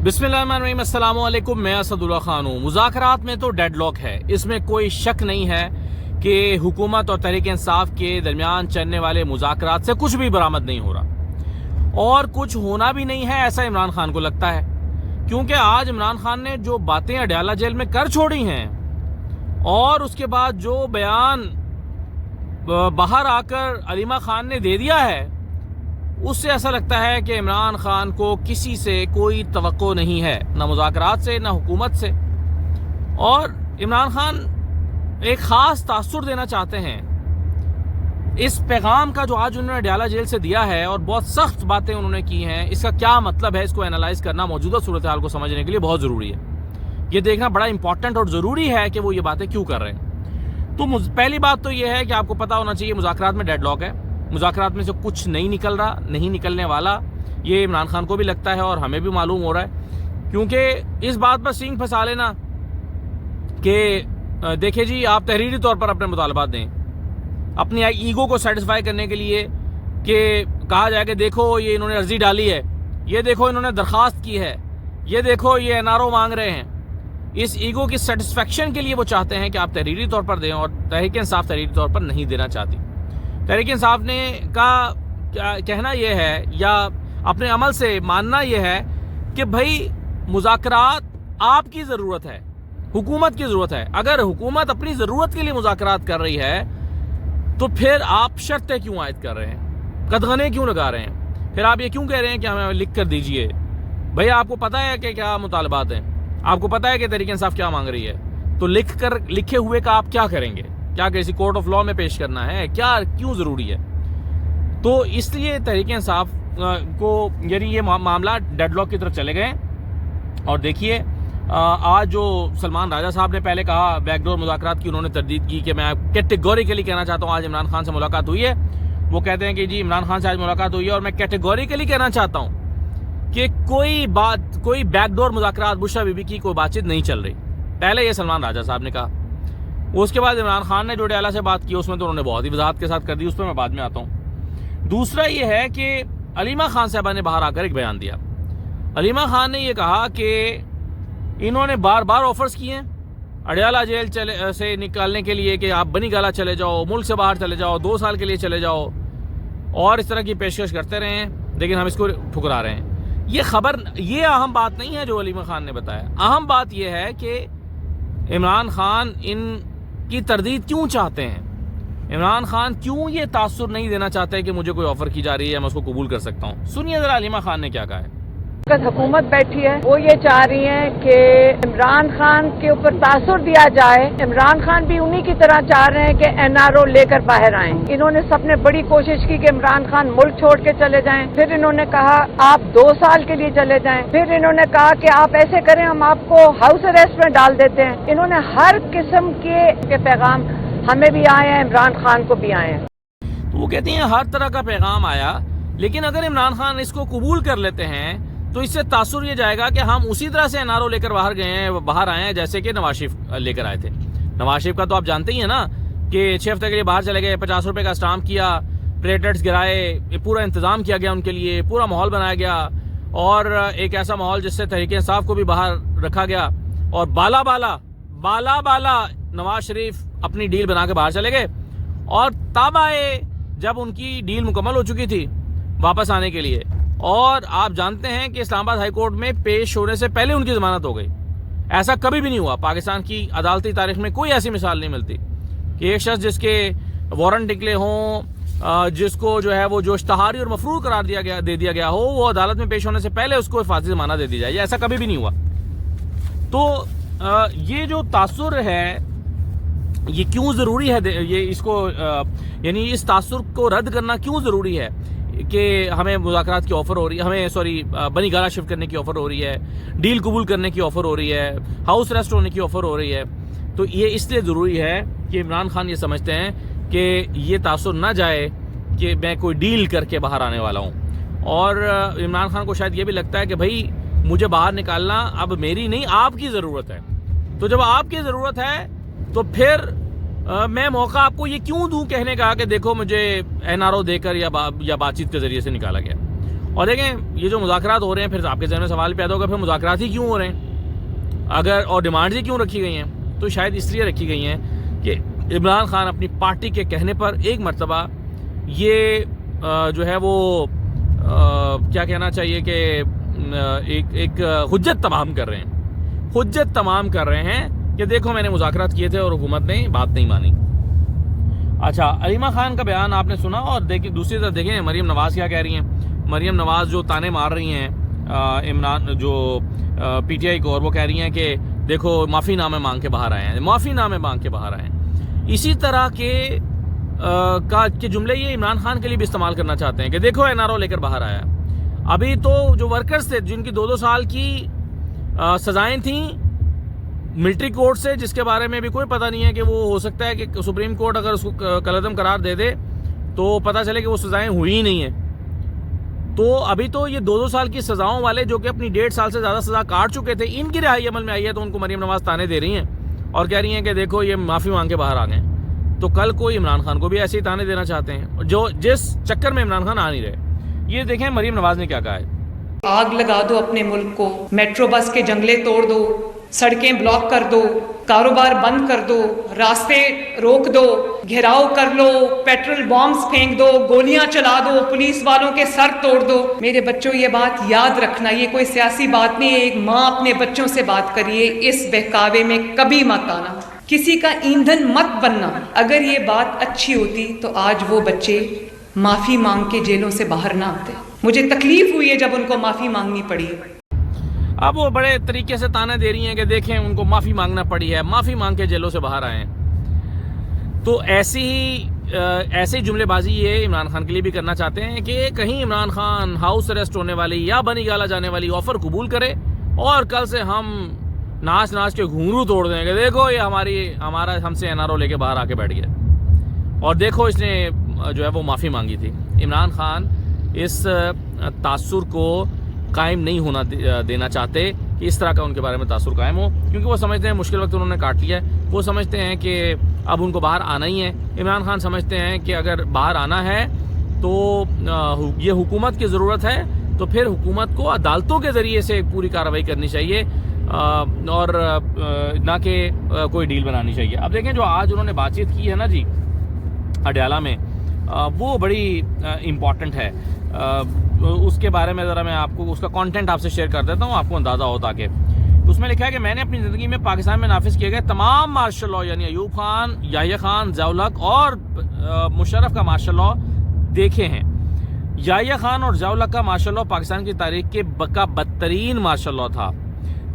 बिस्मिल्लाहिर्रहमानिर्रहीम, अस्सलाम वालेकुम। मैं असदुल्ला खान हूँ। मुज़ाकरात में तो डेडलॉक है, इसमें कोई शक नहीं है कि हुकूमत और तहरीक इंसाफ के दरमियान चलने वाले मुज़ाकरात से कुछ भी बरामद नहीं हो रहा और कुछ होना भी नहीं है, ऐसा इमरान खान को लगता है। क्योंकि आज इमरान खान ने जो बातें अडयाला जेल में कर छोड़ी हैं और उसके बाद जो बयान बाहर आकर अलीमा खान ने दे दिया है, उससे ऐसा लगता है कि इमरान खान को किसी से कोई तवक्को नहीं है, ना मुज़ाकरात से ना हुकूमत से। और इमरान खान एक ख़ास तासुर देना चाहते हैं। इस पैगाम का जो आज उन्होंने अडयाला जेल से दिया है और बहुत सख्त बातें उन्होंने की हैं, इसका क्या मतलब है, इसको एनालाइज करना मौजूदा सूरत हाल को समझने के लिए बहुत ज़रूरी है। ये देखना बड़ा इंपॉर्टेंट और ज़रूरी है कि वो ये बातें क्यों कर रहे हैं। तो पहली बात तो ये है कि आपको पता होना चाहिए मुज़ाकरात में डेडलॉक है। मुज़ाकरात में से कुछ नहीं निकल रहा, नहीं निकलने वाला, ये इमरान खान को भी लगता है और हमें भी मालूम हो रहा है। क्योंकि इस बात पर सींग फंसा लेना कि देखिए जी, आप तहरीरी तौर पर अपने मुतालबात दें, अपनी ईगो को सेटिस्फाई करने के लिए कि कहा जाए कि देखो ये इन्होंने अर्जी डाली है, ये देखो इन्होंने दरख्वास्त की है, ये देखो ये एनआरओ मांग रहे हैं। इस ईगो की सेटिस्फेक्शन के लिए वो चाहते हैं कि आप तहरीरी तौर पर दें और तहरीक इंसाफ तहरीरी तौर पर नहीं देना चाहती। तहरीक इंसाफ ने का कहना यह है या अपने अमल से मानना यह है कि भाई मुज़ाकरात आपकी ज़रूरत है, हुकूमत की ज़रूरत है। अगर हुकूमत अपनी ज़रूरत के लिए मुज़ाकरात कर रही है तो फिर आप शर्तें क्यों आयद कर रहे हैं, कदगने क्यों लगा रहे हैं? फिर आप ये क्यों कह रहे हैं कि हमें लिख कर दीजिए? भाई आपको पता है कि क्या मुतालबात हैं, आपको पता है कि तहरीक इंसाफ क्या मांग रही है, तो लिखे हुए का आप क्या करेंगे? क्या किसी कोर्ट ऑफ लॉ में पेश करना है? क्या क्यों ज़रूरी है? तो इसलिए तहरीक इंसाफ को यानी ये मामला डेडलॉक की तरफ चले गए। और देखिए आज जो सलमान राजा साहब ने पहले कहा बैकडोर मुज़ाकरात की, उन्होंने तरदीद की कि मैं कैटेगोरिकली कहना चाहता हूँ आज इमरान खान से मुलाकात हुई है। वो कहते हैं कि जी इमरान खान से आज मुलाकात हुई है और मैं कैटेगोरिकली कहना चाहता हूँ कि कोई बैकडोर मुज़ाकरात बुशरा बीबी की कोई बातचीत नहीं चल रही। पहले ये सलमान राजा साहब ने कहा। उसके बाद इमरान खान ने जो अडयाला से बात की उसमें तो उन्होंने बहुत ही वजाहत के साथ कर दी, उस पर मैं बाद में आता हूँ। दूसरा ये है कि अलीमा खान साहबा ने बाहर आकर एक बयान दिया। अलीमा खान ने ये कहा कि इन्होंने बार बार ऑफर्स किए हैं अडयाला जेल से निकालने के लिए कि आप बनी गाला चले जाओ, मुल्क से बाहर चले जाओ, 2 साल के लिए चले जाओ, और इस तरह की पेशकश करते रहे हैं, लेकिन हम इसको ठुकरा रहे हैं। ये अहम बात नहीं है जो अलीमा खान ने बताया। अहम बात यह है कि इमरान खान की तरदीद क्यों चाहते हैं, इमरान खान क्यों ये तासुर नहीं देना चाहते कि मुझे कोई ऑफर की जा रही है मैं उसको कबूल कर सकता हूँ। सुनिए जरा अलीमा खान ने क्या कहा है। हुकूमत बैठी है, वो ये चाह रही है कि इमरान खान के ऊपर तासुर दिया जाए। इमरान खान भी उन्हीं की तरह चाह रहे हैं कि एनआरओ लेकर बाहर आए। इन्होंने सबने बड़ी कोशिश की कि इमरान खान मुल्क छोड़ के चले जाएं, फिर इन्होंने कहा आप 2 साल के लिए चले जाएं, फिर इन्होंने कहा कि आप ऐसे करें हम आपको हाउस अरेस्ट में डाल देते हैं। इन्होंने हर किस्म के पैगाम हमें भी आए हैं, इमरान खान को भी आए हैं। तो वो कहती हैं हर तरह का पैगाम आया, लेकिन अगर इमरान खान इसको कबूल कर लेते हैं तो इससे तासुर ये जाएगा कि हम उसी तरह से एनआरओ लेकर बाहर आए हैं जैसे कि नवाज शरीफ लेकर आए थे। नवाज शरीफ का तो आप जानते ही हैं ना कि 6 हफ्ते के लिए बाहर चले गए, 50 रुपए का स्टाम्प किया, प्लेटलेट्स गिराए, पूरा इंतजाम किया गया उनके लिए, पूरा माहौल बनाया गया और एक ऐसा माहौल जिससे तहरीक इंसाफ को भी बाहर रखा गया। और बाला बाला नवाज शरीफ अपनी डील बना के बाहर चले गए और तब आए जब उनकी डील मुकम्मल हो चुकी थी वापस आने के लिए। और आप जानते हैं कि इस्लामाबाद हाई कोर्ट में पेश होने से पहले उनकी जमानत हो गई। ऐसा कभी भी नहीं हुआ, पाकिस्तान की अदालती तारीख में कोई ऐसी मिसाल नहीं मिलती कि एक शख्स जिसके वारंट निकले हों, जिसको जो है वो जोश्तहारी और मफरूर करार दे दिया गया हो, वो अदालत में पेश होने से पहले उसको हिफाजती जमानत दे दी जाए। ऐसा कभी भी नहीं हुआ। तो ये जो तासुर है ये क्यों ज़रूरी है, ये इसको यानी इस तासुर को रद्द करना क्यों ज़रूरी है कि हमें मुज़ाकरात की ऑफ़र हो रही है, हमें बनी गाला शिफ्ट करने की ऑफ़र हो रही है, डील कबूल करने की ऑफ़र हो रही है, हाउस अरेस्ट होने की ऑफ़र हो रही है। तो ये इसलिए ज़रूरी है कि इमरान खान ये समझते हैं कि ये तासुर ना जाए कि मैं कोई डील करके बाहर आने वाला हूँ। और इमरान खान को शायद ये भी लगता है कि भाई मुझे बाहर निकालना अब मेरी नहीं आपकी ज़रूरत है। तो जब आपकी ज़रूरत है तो फिर मैं मौका आपको ये क्यों दूं कहने का कि देखो मुझे एनआरओ देकर या बातचीत के जरिए से निकाला गया। اور دیکھیں یہ جو مذاکرات ہو رہے ہیں، پھر آپ کے ذہن میں سوال پیدا ہوگا پھر مذاکرات ہی کیوں ہو رہے ہیں، اگر اور ڈیمانڈز ہی کیوں رکھی گئی ہیں؟ تو شاید اس لیے رکھی گئی ہیں کہ عمران خان اپنی پارٹی کے کہنے پر ایک مرتبہ یہ جو ہے وہ کیا کہنا چاہیے کہ ایک حجت تمام کر رہے ہیں کہ دیکھو میں نے مذاکرات کیے تھے اور حکومت نے بات نہیں مانی۔ اچھا، علیمہ خان کا بیان آپ نے سنا، اور دیکھیں دوسری طرف دیکھیں مریم نواز کیا کہہ رہی ہیں۔ مریم نواز جو تانے مار رہی ہیں عمران جو پی ٹی آئی کو، اور وہ کہہ رہی ہیں کہ دیکھو معافی نامے مانگ کے باہر آئے ہیں۔ اسی طرح کے جملے یہ عمران خان کے لیے بھی استعمال کرنا چاہتے ہیں کہ دیکھو این آر او لے کر باہر آیا۔ ابھی تو جو ورکرز تھے جن کی 2 سال کی سزائیں تھیں ملٹری کورٹ سے، جس کے بارے میں بھی کوئی پتہ نہیں ہے کہ وہ ہو سکتا ہے کہ سپریم کورٹ اگر اس کو کالعدم قرار دے دے تو پتہ چلے کہ وہ سزائیں ہوئی ہی نہیں ہیں۔ تو ابھی تو یہ 2 سال کی سزاؤں والے جو کہ اپنی 1.5 سال سے زیادہ سزا کاٹ چکے تھے، ان کی رہائی عمل میں آئی ہے تو ان کو مریم نواز تانے دے رہی ہیں اور کہہ رہی ہیں کہ دیکھو یہ معافی مانگ کے باہر آ گئے۔ تو کل کوئی عمران خان کو بھی ایسے ہی تانے دینا چاہتے ہیں جس چکر میں عمران خان آ نہیں رہے۔ یہ دیکھیں مریم نواز نے کیا کہا ہے۔ آگ لگا دو اپنے ملک کو، میٹرو بس کے جنگلے توڑ دو، سڑکیں بلاک کر دو، کاروبار بند کر دو، راستے روک دو، گھیراؤ کر لو، پیٹرول بامز پھینک دو، گولیاں چلا دو، پولیس والوں کے سر توڑ دو۔ میرے بچوں یہ بات یاد رکھنا، یہ کوئی سیاسی بات نہیں ہے، ایک ماں اپنے بچوں سے بات کریے، اس بہکاوے میں کبھی مت آنا، کسی کا ایندھن مت بننا۔ اگر یہ بات اچھی ہوتی تو آج وہ بچے معافی مانگ کے جیلوں سے باہر نہ آتے۔ مجھے تکلیف ہوئی ہے جب ان کو معافی مانگنی پڑی۔ اب وہ بڑے طریقے سے تانے دے رہی ہیں کہ دیکھیں ان کو معافی مانگنا پڑی ہے، معافی مانگ کے جیلوں سے باہر آئے ہیں۔ تو ایسی جملے بازی یہ عمران خان کے لیے بھی کرنا چاہتے ہیں کہ کہیں عمران خان ہاؤس اریسٹ ہونے والی یا بنی گالا جانے والی آفر قبول کرے اور کل سے ہم ناچ کے گھنگرو توڑ دیں کہ دیکھو یہ ہمارا ہم سے این آر او لے کے باہر آ کے بیٹھ گیا اور دیکھو اس نے جو ہے وہ معافی مانگی تھی۔ عمران خان اس تاثر کو قائم نہیں ہونا دینا چاہتے کہ اس طرح کا ان کے بارے میں تاثر قائم ہو، کیونکہ وہ سمجھتے ہیں مشکل وقت انہوں نے کاٹ لیا ہے، وہ سمجھتے ہیں کہ اب ان کو باہر آنا ہی ہے۔ عمران خان سمجھتے ہیں کہ اگر باہر آنا ہے تو یہ حکومت کی ضرورت ہے، تو پھر حکومت کو عدالتوں کے ذریعے سے پوری کارروائی کرنی چاہیے اور نہ کہ کوئی ڈیل بنانی چاہیے۔ اب دیکھیں جو آج انہوں نے بات چیت کی ہے نا جی اڈیالہ میں، وہ بڑی امپورٹنٹ ہے۔ اس کے بارے میں ذرا میں آپ کو اس کا کانٹینٹ آپ سے شیئر کر دیتا ہوں، آپ کو اندازہ ہو تاکہ۔ اس میں لکھا ہے کہ میں نے اپنی زندگی میں پاکستان میں نافذ کیے گئے تمام مارشل لاء، یعنی ایوب خان، یحییٰ خان، ضیاء الحق اور مشرف کا مارشل لاء دیکھے ہیں۔ یحییٰ خان اور ضیاء الحق کا مارشل لاء پاکستان کی تاریخ کے بدترین مارشل لاء تھا،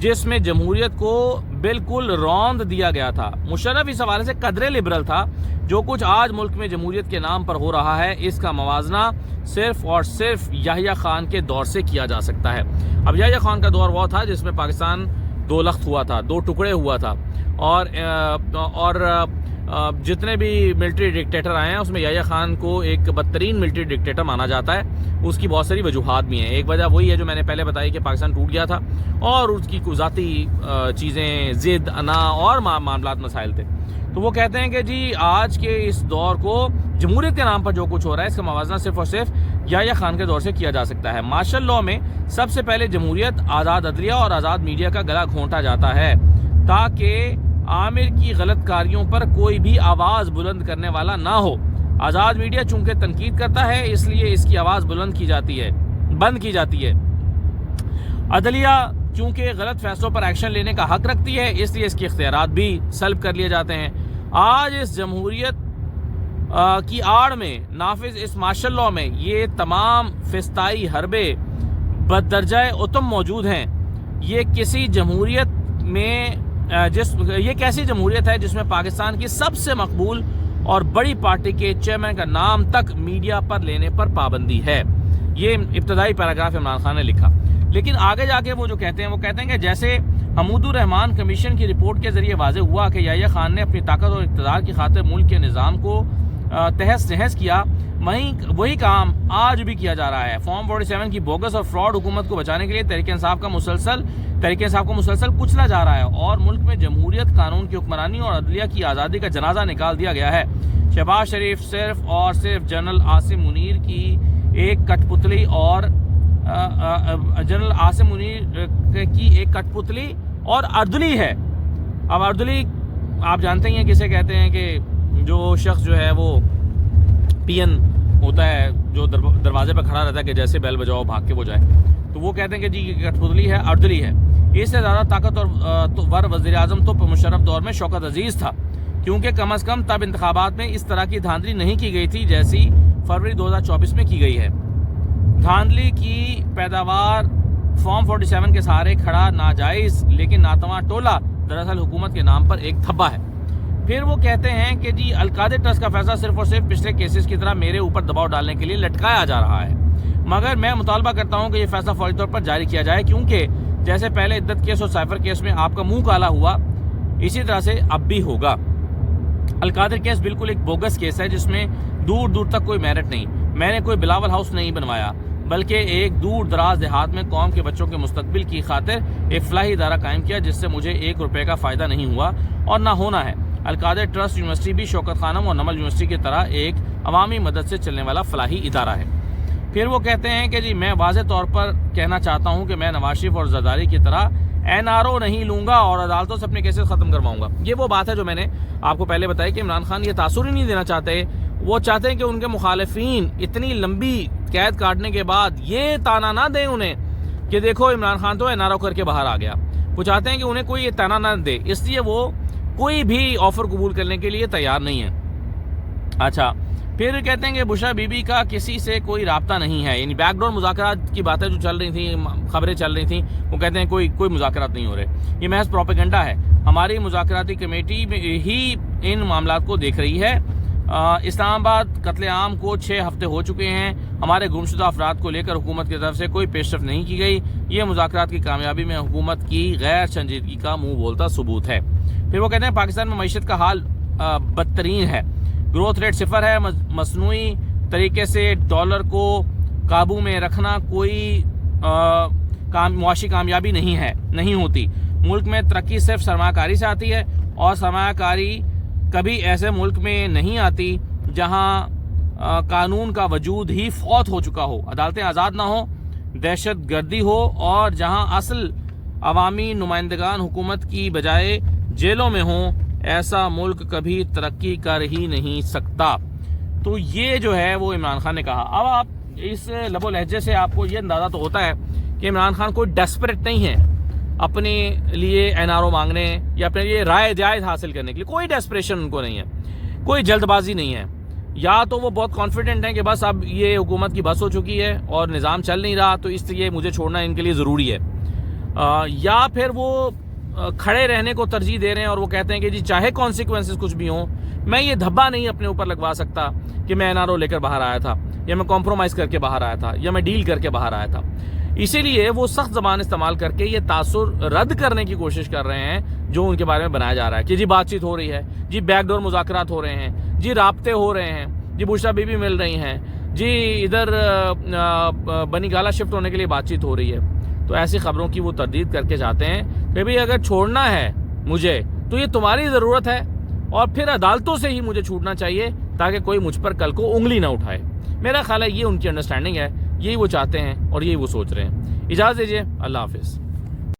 جس میں جمہوریت کو بالکل روند دیا گیا تھا۔ مشرف اس حوالے سے قدرے لبرل تھا۔ جو کچھ آج ملک میں جمہوریت کے نام پر ہو رہا ہے، اس کا موازنہ صرف اور صرف یحییٰ خان کے دور سے کیا جا سکتا ہے۔ اب یحییٰ خان کا دور وہ تھا جس میں پاکستان 2 لخت ہوا تھا، 2 ٹکڑے ہوا تھا، اور جتنے بھی ملٹری ڈکٹیٹر آئے ہیں اس میں یحییٰ خان کو ایک بدترین ملٹری ڈکٹیٹر مانا جاتا ہے۔ اس کی بہت ساری وجوہات بھی ہیں۔ ایک وجہ وہی ہے جو میں نے پہلے بتائی کہ پاکستان ٹوٹ گیا تھا اور اس کی ذاتی چیزیں، ضد، انا اور معاملات مسائل تھے۔ تو وہ کہتے ہیں کہ جی آج کے اس دور کو جمہوریت کے نام پر جو کچھ ہو رہا ہے، اس کا موازنہ صرف اور صرف یحییٰ خان کے دور سے کیا جا سکتا ہے۔ مارشل لاء میں سب سے پہلے جمہوریت، آزاد عدلیہ اور آزاد میڈیا کا گلا گھونٹا جاتا ہے تاکہ عامر کی غلط کاریوں پر کوئی بھی آواز بلند کرنے والا نہ ہو۔ آزاد میڈیا چونکہ تنقید کرتا ہے اس لیے اس کی آواز بند کی جاتی ہے۔ عدلیہ چونکہ غلط فیصلوں پر ایکشن لینے کا حق رکھتی ہے اس لیے اس کے اختیارات بھی سلب کر لیے جاتے ہیں۔ آج اس جمہوریت کی آڑ میں نافذ اس مارشل لاء میں یہ تمام فسطائی حربے بدرجہ اتم موجود ہیں۔ یہ کیسی جمہوریت ہے جس میں پاکستان کی سب سے مقبول اور بڑی پارٹی کے چیئرمین کا نام تک میڈیا پر لینے پر پابندی ہے۔ یہ ابتدائی پیراگراف عمران خان نے لکھا، لیکن آگے جا کے وہ کہتے ہیں کہ جیسے حمود الرحمان کمیشن کی رپورٹ کے ذریعے واضح ہوا کہ یحییٰ خان نے اپنی طاقت اور اقتدار کی خاطر ملک کے نظام کو تہس نہس کیا، وہی کام آج بھی کیا جا رہا ہے۔ فارم 47 کی بوگس اور فراڈ حکومت کو بچانے کے لیے تحریک انصاف کو مسلسل کچلا جا رہا ہے اور ملک میں جمہوریت، قانون کی حکمرانی اور عدلیہ کی آزادی کا جنازہ نکال دیا گیا ہے۔ شہباز شریف صرف اور صرف جنرل عاصم منیر کی ایک کٹ پتلی اور जनरल आसिम मुनीर की एक कठपुतली और अर्दली है। अब अर्दली आप जानते ही हैं किसे कहते हैं, कि जो शख्स जो है वो पियन होता है, जो दरवाजे पर खड़ा रहता है कि जैसे बेल बजाओ भाग के वो जाए, तो वो कहते हैं कि जी कठपुतली है, अर्दली है। इससे ज़्यादा ताकतवर वज़ीर आज़म तो मुशर्रफ दौर में शौकत अजीज़ था, क्योंकि कम अज़ कम तब इंतखाबात में इस तरह की धांधली नहीं की गई थी जैसी फरवरी 2024 में की गई है। धांधली की पैदावार फॉर्म 47 के सहारे खड़ा नाजायज़ लेकिन नातवा टोला दरअसल हुकूमत के नाम पर एक धब्बा है। फिर वो कहते हैं कि जी अलकादिर ट्रस्ट का फैसला सिर्फ और सिर्फ पिछले केसेस की तरह मेरे ऊपर दबाव डालने के लिए लटकाया जा रहा है, मगर मैं मुतालबा करता हूँ कि ये फैसला फौरी तौर पर जारी किया जाए, क्योंकि जैसे पहले इद्दत केस और साइफर केस में आपका मुंह काला हुआ, इसी तरह से अब भी होगा। अलकादिर केस बिल्कुल एक बोगस केस है जिसमें दूर दूर तक कोई मेरिट नहीं। मैंने कोई बिलावल हाउस नहीं बनवाया, बल्कि एक दूर दराज देहात में कौम के बच्चों के मुस्तकबिल की खातिर एक फलाही इदारा कायम किया, जिससे मुझे 1 रुपये का फ़ायदा नहीं हुआ और ना होना है। अलकादिर ट्रस्ट यूनिवर्सिटी भी शौकत खानम और नमल यूनिवर्सिटी की तरह एक अवामी मदद से चलने वाला फलाही इदारा है। फिर वो कहते हैं कि जी मैं वाज़े तौर पर कहना चाहता हूँ कि मैं नवाज शरीफ और जरदारी की तरह NRO नहीं लूँगा और अदालतों से अपने केसेस ख़त्म करवाऊँगा। ये वो बात है जो मैंने आपको पहले बताई कि इमरान खान ये तासुर ही नहीं देना चाहते। वो चाहते हैं कि उनके मुखालिफिन इतनी लंबी कैद काटने के बाद ये ताना ना दें उन्हें कि देखो इमरान खान तो NRO करके बाहर आ गया। वो चाहते हैं कि उन्हें कोई ये ताना ना दे, इसलिए वो कोई भी ऑफ़र कबूल करने के लिए तैयार नहीं है। अच्छा, फिर कहते हैं कि बुशरा बीबी का किसी से कोई राब्ता नहीं है, यानी बैकडोर मुज़ाकरात की बातें जो चल रही थी, खबरें चल रही थी, वो कहते हैं कोई मुज़ाकरात नहीं हो रहे, ये महज प्रोपेगेंडा है। हमारी मुज़ाकराती कमेटी ही इन मामलात को देख रही है। इस्लामाबाद कत्लेआम को 6 हफ्ते हो चुके हैं, हमारे गुमशुदा अफराद को लेकर हुकूमत की तरफ से कोई पेशरफ नहीं की गई। ये मुज़ाकरात की कामयाबी में हुकूमत की गैर संजीदगी का मुँह बोलता सबूत है। फिर वो कहते हैं पाकिस्तान में मईशत का हाल बदतरीन है, ग्रोथ रेट 0 है, मसनूई तरीके से डॉलर को काबू में रखना कोई मुआशी कामयाबी नहीं होती। मुल्क में तरक्की सिर्फ सरमाकारी से आती है, और सरमाकारी कभी ऐसे मुल्क में नहीं आती जहां कानून का वजूद ही फौत हो चुका हो, अदालतें आज़ाद ना हो, दहशत गर्दी हो, और जहां असल अवामी नुमाइंदगान हुकूमत की बजाय जेलों में हों, ऐसा मुल्क कभी तरक्की कर ही नहीं सकता। तो ये जो है वो इमरान खान ने कहा। अब आप इस लबो लहजे से आपको ये अंदाज़ा तो होता है कि इमरान खान कोई डेस्परेट नहीं है अपने लिए NRO मांगने या अपने लिए राय जायज़ हासिल करने के लिए। कोई डेस्परेशन उनको नहीं है, कोई जल्दबाजी नहीं है। या तो वो बहुत कॉन्फिडेंट हैं कि बस अब ये हुकूमत की बस हो चुकी है और निज़ाम चल नहीं रहा, तो इसलिए मुझे छोड़ना इनके लिए ज़रूरी है, या फिर वो खड़े रहने को तरजीह दे रहे हैं और वो कहते हैं कि जी चाहे कॉन्सिक्वेंसेस कुछ भी हों, मैं ये धब्बा नहीं अपने ऊपर लगवा सकता कि मैं NRO लेकर बाहर आया था, या मैं कॉम्प्रोमाइज़ करके बाहर आया था, या मैं डील करके बाहर आया था। इसीलिए वो सख्त ज़बान इस्तेमाल करके ये तासुर रद्द करने की कोशिश कर रहे हैं जो उनके बारे में बनाया जा रहा है कि जी बातचीत हो रही है, जी बैकडोर मुज़ाकरात हो रहे हैं, जी राब्ते हो रहे हैं, जी बुशरा बीबी मिल रही हैं, जी इधर बनी गाला शिफ्ट होने के लिए बातचीत हो रही है। तो ऐसी खबरों की वो तरदीद करके जाते हैं कि भाई अगर छोड़ना है मुझे तो ये तुम्हारी ज़रूरत है, और फिर अदालतों से ही मुझे छूटना चाहिए ताकि कोई मुझ पर कल को उंगली ना उठाए। मेरा ख्याल है ये उनकी अंडरस्टैंडिंग है, यही वो चाहते हैं और यही वो सोच रहे हैं। इजाज़त दीजिए, अल्लाह हाफिज़।